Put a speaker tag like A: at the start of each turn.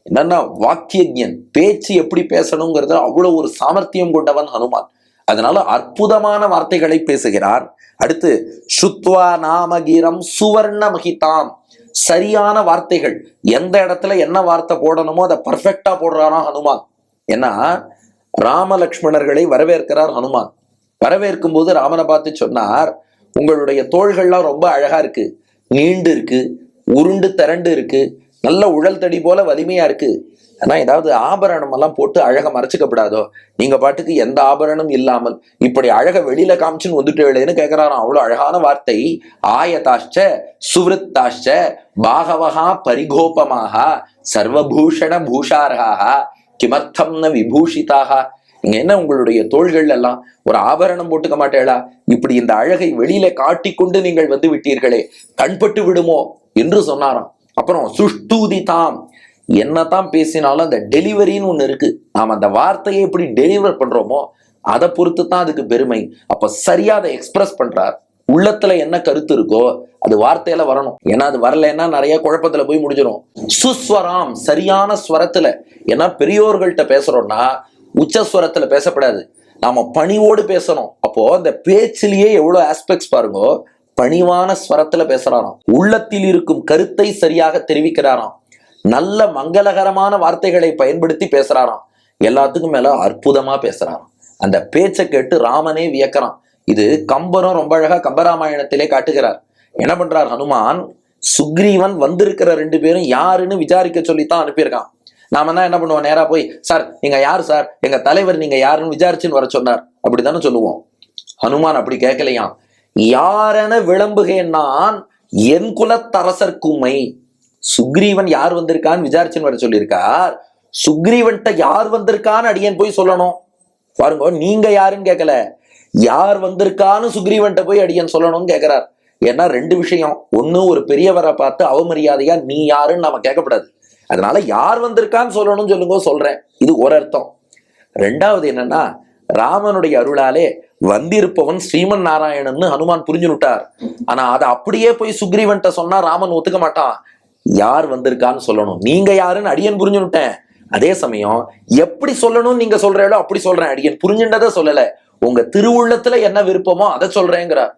A: என்னன்னா வாக்கியஜன், பேச்சு எப்படி பேசணுங்கிறது அவ்வளவு ஒரு சாமர்த்தியம் கொண்டவன் ஹனுமான். அதனால அற்புதமான வார்த்தைகளை பேசுகிறார். அடுத்து சுத்வா நாமகீரம் சுவர்ண மகிதாம், சரியான வார்த்தைகள், எந்த இடத்துல என்ன வார்த்தை போடணுமோ அதை பர்ஃபெக்டா போடுறாராம் ஹனுமான். ஏன்னா ராம லக்ஷ்மணர்களை வரவேற்கிறார் ஹனுமான். வரவேற்கும் போது ராமனை பார்த்து சொன்னார், உங்களுடைய தோள்கள்லாம் ரொம்ப அழகா இருக்கு, நீண்டு இருக்கு, உருண்டு திரண்டு இருக்கு, நல்ல உழல் தடி போல வலிமையா இருக்கு. ஆனா ஏதாவது ஆபரணம் எல்லாம் போட்டு அழகை மறைச்சுக்கப்படாதோ, நீங்க பாட்டுக்கு எந்த ஆபரணம் இல்லாமல் இப்படி அழக வெளியில காமிச்சுன்னு வந்துட்டு கேட்கிறாராம். அவ்வளவு அழகான வார்த்தை. ஆயதாஷ்ச சுவிருத்தாஷ்ச பாகவஹா பரிகோபமாக சர்வபூஷண பூஷாரஹாக கிமர்த்தம் ந விபூஷிதாக. நீங்க என்ன உங்களுடைய தோள்கள் எல்லாம் ஒரு ஆபரணம் போட்டுக்க மாட்டேளா? இப்படி இந்த அழகை வெளியில காட்டிக்கொண்டு நீங்கள் வந்து விட்டீர்களே, கண்பட்டு விடுமோ என்று சொன்னாராம். அப்புறம் சுஷ்டூதிதாம், என்னதான் பேசினாலும் அந்த டெலிவரின்னு ஒண்ணு இருக்கு. நாம அந்த வார்த்தையை எப்படி டெலிவர் பண்றோமோ அதை பொறுத்து தான் அதுக்கு பெருமை. அப்ப சரியா அதை எக்ஸ்பிரஸ் பண்றார். உள்ளத்துல என்ன கருத்து இருக்கோ அது வார்த்தையில வரணும். ஏன்னா அது வரலன்னா நிறைய குழப்பத்துல போய் முடிஞ்சிடும். சுஸ்வராம், சரியான ஸ்வரத்துல. ஏன்னா பெரியோர்கள்ட்ட பேசுறோம்னா உச்சஸ்வரத்துல பேசப்படாது, நாம பணிவோடு பேசணும். அப்போ அந்த பேச்சிலேயே எவ்வளவு ஆஸ்பெக்ட்ஸ் பாருங்க. பணிவான ஸ்வரத்துல பேசுறாராம், உள்ளத்தில் இருக்கும் கருத்தை சரியாக தெரிவிக்கிறாராம், நல்ல மங்களகரமான வார்த்தைகளை பயன்படுத்தி பேசுறாராம், எல்லாத்துக்கும் மேல அற்புதமா பேசுறாராம். அந்த பேச்சை கேட்டு ராமனே வியக்கிறான். இது கம்பரும் ரொம்ப அழகா கம்பராமாயணத்திலே காட்டுகிறார். என்ன பண்றார் ஹனுமான், சுக்ரீவன் வந்திருக்கிற 2 பேரும் யாருன்னு விசாரிக்க சொல்லித்தான் அனுப்பியிருக்கான். நாம தான் என்ன பண்ணுவோம், நேரா போய் சார் நீங்க யாரு சார், எங்க தலைவர் நீங்க யாருன்னு விசாரிச்சுன்னு வர சொன்னார் அப்படித்தானே சொல்லுவோம். ஹனுமான் அப்படி கேட்கலையாம். யாரென விளம்புகேன்னான் என் குலத்தரசர்க்குமை. சுக்ரீவன் யார் வந்திருக்கான்னு விசாரிச்சுன்னு வர சொல்லியிருக்கார். சுக்ரீவன்ட்ட யார் வந்திருக்கான்னு அடியேன் போய் சொல்லணும். பாருங்க, நீங்க யாருன்னு கேட்கல, யார் வந்திருக்கான்னு சுக்ரீவன்ட்ட போய் அடியேன் சொல்லணும்னு கேட்கிறார். ஏன்னா 2 விஷயம். ஒண்ணு, ஒரு பெரியவரை பார்த்து அவமரியாதையா நீ யாருன்னு நாம கேட்கக்கூடாது. அதனால யார் வந்திருக்கான்னு சொல்லணும்னு சொல்லுங்க, சொல்றேன். இது ஒரு அர்த்தம். 2வது என்னன்னா, ராமனுடைய அருளாலே வந்திருப்பவன் ஸ்ரீமன் நாராயணன்னு ஹனுமான் புரிஞ்சுட்டார். ஆனா அதை அப்படியே போய் சுக்ரீவன்ட்ட சொன்னா ராமன் ஒத்துக்க மாட்டான். யார் வந்திருக்கான்னு சொல்லணும், நீங்க யாருன்னு அடியன் புரிஞ்சுட்டேன். அதே சமயம் எப்படி சொல்லணும்னு நீங்க சொல்றீங்களோ அப்படி சொல்றேன், அடியன் புரிஞ்சுட்டதை சொல்லல, உங்க திருவுள்ளத்துல என்ன விருப்பமோ அதை சொல்றேங்கிறார்.